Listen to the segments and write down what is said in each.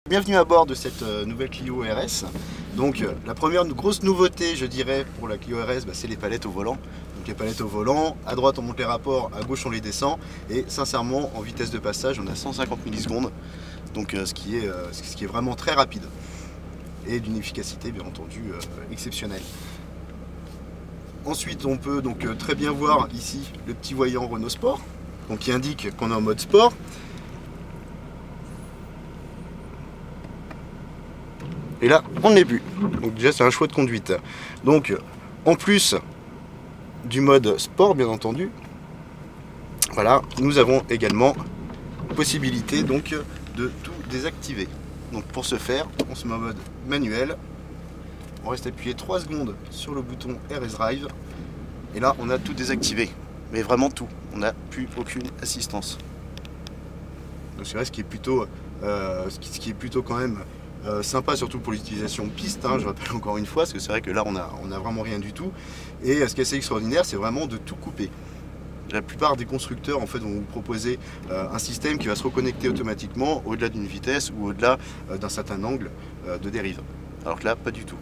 Bienvenue à bord de cette nouvelle Clio RS. Donc la première grosse nouveauté, je dirais, pour la Clio RS, c'est les palettes au volant. Donc les palettes au volant, à droite on monte les rapports, à gauche on les descend. Et sincèrement, en vitesse de passage, on a 150 millisecondes. Donc ce qui est vraiment très rapide. Et d'une efficacité bien entendu exceptionnelle. Ensuite on peut donc très bien voir ici le petit voyant Renault Sport, donc qui indique qu'on est en mode sport. Et là, on ne l'est plus. Donc déjà, c'est un choix de conduite. Donc, en plus du mode sport, bien entendu, voilà, nous avons également possibilité donc de tout désactiver. Donc pour ce faire, on se met en mode manuel. On reste appuyé 3 secondes sur le bouton RS Drive. Et là, on a tout désactivé. Mais vraiment tout. On n'a plus aucune assistance. Donc c'est vrai ce qui est plutôt quand même sympa, surtout pour l'utilisation piste, je rappelle encore une fois, parce que c'est vrai que là on a vraiment rien du tout. Et ce qui est assez extraordinaire, c'est vraiment de tout couper. La plupart des constructeurs en fait vont vous proposer un système qui va se reconnecter automatiquement au-delà d'une vitesse ou au-delà d'un certain angle de dérive. Alors que là, pas du tout.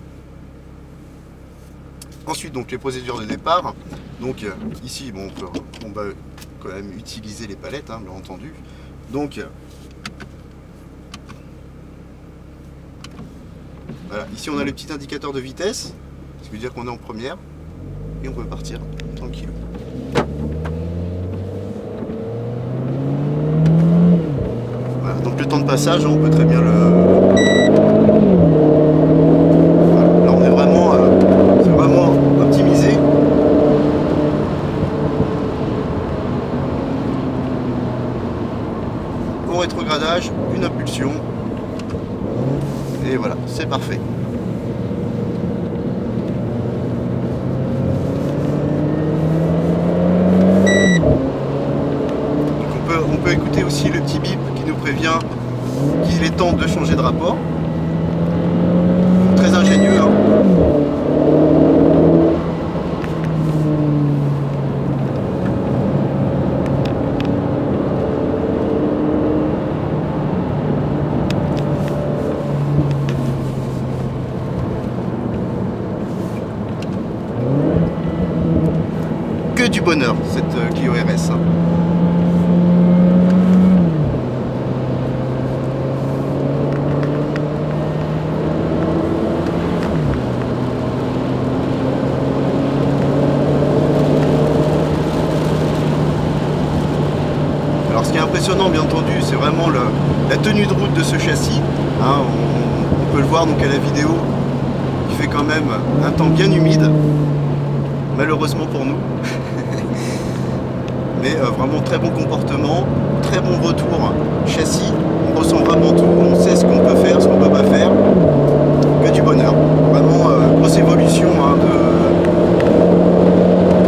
Ensuite, donc les procédures de départ. Donc ici, bon, on va quand même utiliser les palettes, bien entendu. Donc voilà, ici on a le petit indicateur de vitesse, ce qui veut dire qu'on est en première, et on peut partir tranquille. Voilà, donc le temps de passage, on peut très bien le... Voilà, là on est vraiment, c'est vraiment optimisé. Au rétrogradage, une impulsion. Et voilà, c'est parfait. Donc on peut écouter aussi le petit bip qui nous prévient qu'il est temps de changer de rapport. Très ingénieux, Que du bonheur cette Clio RS. Alors ce qui est impressionnant bien entendu, c'est vraiment la tenue de route de ce châssis. On peut le voir donc à la vidéo, il fait quand même un temps bien humide, malheureusement pour nous. Mais vraiment très bon comportement, très bon retour châssis, on ressent vraiment tout, on sait ce qu'on peut faire, ce qu'on peut pas faire, que du bonheur. Vraiment grosse évolution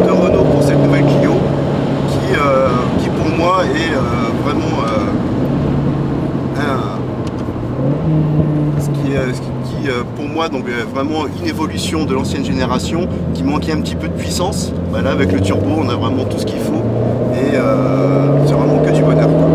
de Renault pour cette nouvelle Clio, qui pour moi est vraiment pour moi donc vraiment une évolution de l'ancienne génération qui manquait un petit peu de puissance. Voilà, avec le turbo on a vraiment tout ce qu'il faut et c'est vraiment que du bonheur, quoi.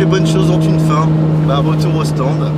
Bonnes choses ont une fin, retour au stand.